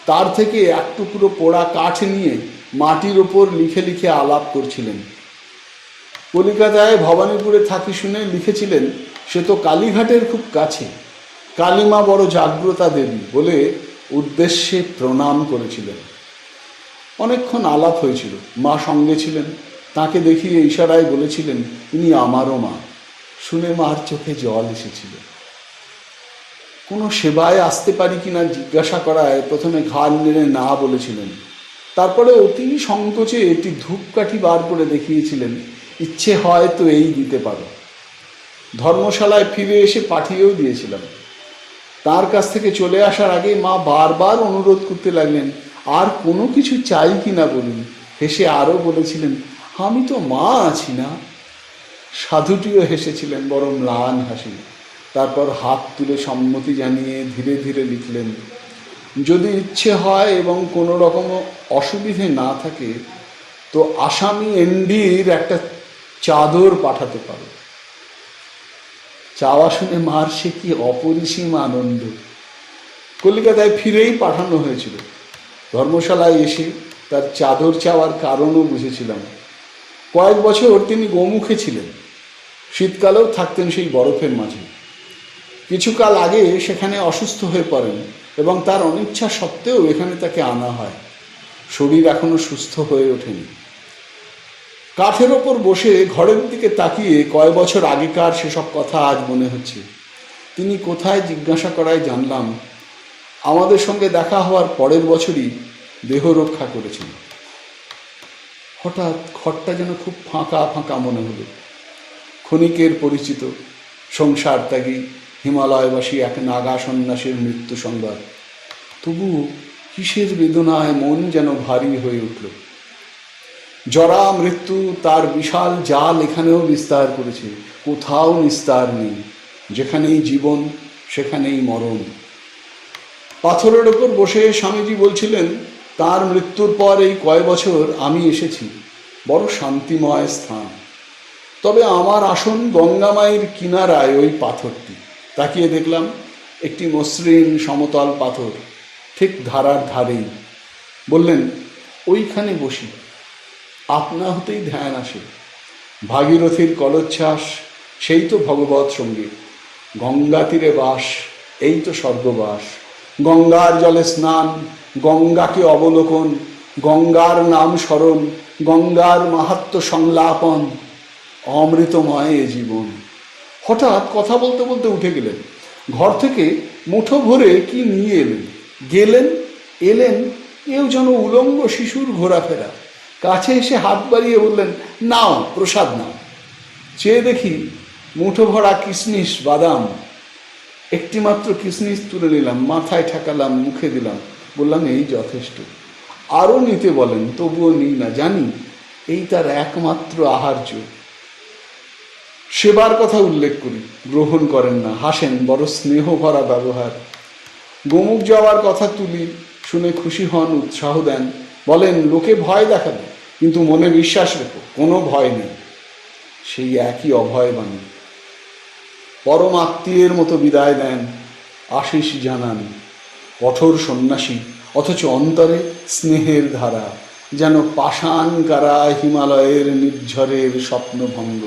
তার থেকে এক টুকরো পোড়া কাঠ নিয়ে মাটির ওপর লিখে লিখে আলাপ করছিলেন। কলিকাতায় ভবানীপুরে থাকি শুনে লিখেছিলেন, সে তো কালীঘাটের খুব কাছে, কালীমা বড় জাগ্রতা দেবী বলে উদ্দেশ্যে প্রণাম করেছিলেন। অনেকক্ষণ আলাপ হয়েছিল। মা সঙ্গে ছিলেন, তাকে দেখিয়ে ইশারায় বলেছিলেন, ইনি আমারও মা। শুনে মার চোখে জল এসেছিল। কোনো সেবায় আসতে পারি কিনা জিজ্ঞাসা করায় প্রথমে ঘাড় নেড়ে না বলেছিলেন। তারপরে অতি সংকোচে একটি ধূপকাঠি বার করে দেখিয়েছিলেন, ইচ্ছে হয় তো এই দিতে পারো। ধর্মশালায় ফিরে এসে পাঠিয়েও দিয়েছিলাম। তার কাছ থেকে চলে আসার আগে মা বারবার অনুরোধ করতে লাগলেন, আর কোনো কিছু চাই কিনা বলুন। হেসে আরও বলেছিলেন, আমি তো মা আছি না। সাধুটিও হেসেছিলেন, বড় ম্লান হাসি। তারপর হাত তুলে সম্মতি জানিয়ে ধীরে ধীরে লিখলেন, যদি ইচ্ছে হয় এবং কোনো রকম অসুবিধে না থাকে তো আসামি এনডির একটা চাদর পাঠাতে পারো। চাওয়া শুনে মার সে কি অপরিসীম আনন্দ। কলিকাতায় ফিরেই পাঠানো হয়েছিল। ধর্মশালায় এসে তার চাদর চাওয়ার কারণও বুঝেছিলাম। কয়েক বছর তিনি গোমুখে ছিলেন, শীতকালেও থাকতেন সেই বরফের মাঝে। কিছুকাল আগে সেখানে অসুস্থ হয়ে পড়েন এবং তার অনিচ্ছা সত্ত্বেও এখানে তাকে আনা হয়। শরীর এখনো সুস্থ হয়ে ওঠেনি। কাঠের ওপর বসে ঘরের দিকে তাকিয়ে কয় বছর আগেকার সেসব কথা আজ মনে হচ্ছে। তিনি কোথায় জিজ্ঞাসা করায় জানলাম, আমাদের সঙ্গে দেখা হওয়ার পরের বছরই দেহ রক্ষা করেছেন। হঠাৎ ঘরটা যেন খুব ফাঁকা ফাঁকা মনে হলো। ক্ষণিকের পরিচিত সংসার ত্যাগী হিমালয়বাসী এক নাগা সন্ন্যাসীর মৃত্যু সংবাদ। তবু কিসের বেদনায় মন যেন ভারী হয়ে উঠল। জরা মৃত্যু তার বিশাল জাল এখানেও বিস্তার করেছে, কোথাও নিস্তার নেই। যেখানেই জীবন সেখানেই মরণ। পাথরের ওপর বসে স্বামীজি বলছিলেন, তার মৃত্যুর পর এই কয় বছর আমি এসেছি, বড় শান্তিময় স্থান। তবে আমার আসন গঙ্গামায়ের কিনারায় ওই পাথরটি। তাকিয়ে দেখলাম একটি মসৃণ সমতল পাথর, ঠিক ধারার ধারেই। বললেন, ওইখানে বসি। আপনা হতেই ধ্যান আসে। ভাগীরথীর কলোচ্ছ্বাস, সেই তো ভগবৎ সঙ্গীত। গঙ্গা তীরে বাস, এই তো স্বর্গবাস। গঙ্গার জলে স্নান, গঙ্গাকে অবলোকন, গঙ্গার নাম স্মরণ, গঙ্গার মাহাত্ম্য সংলাপন। অমৃতময় এ জীবন। হঠাৎ কথা বলতে বলতে উঠে গেলেন। ঘর থেকে মুঠো ভরে কি নিয়ে গেলেন এলেন, এও যেন উলঙ্গ শিশুর ঘোরাফেরা। কাছে এসে হাত বাড়িয়ে বললেন, নাও প্রসাদ নাও। চেয়ে দেখি মুঠো ভরা কিশমিশ বাদাম। একটি মাত্র কিশমিশ তুলে নিলাম, মাথায় ঠেকালাম, মুখে দিলাম, বললাম, এই যথেষ্ট। আরও নিতে বলেন, তবুও নিই না, জানি এই তার একমাত্র আহার্য। সেবার কথা উল্লেখ করি, গ্রহণ করেন না, হাসেন, বড় স্নেহ ভরা ব্যবহার। গোমুখ যাওয়ার কথা তুলি, শুনে খুশি হন, উৎসাহ দেন, বলেন, লোকে ভয় দেখাবে কিন্তু মনে বিশ্বাস রেখো, কোনো ভয় নেই। সেই একই অভয় বাণী। পরম আত্মীয়ের মতো বিদায় দেন, আশিস জানান। কঠোর সন্ন্যাসী, অথচ অন্তরে স্নেহের ধারা, যেন পাষাণ কারা হিমালয়ের নির্ঝরের স্বপ্নভঙ্গ।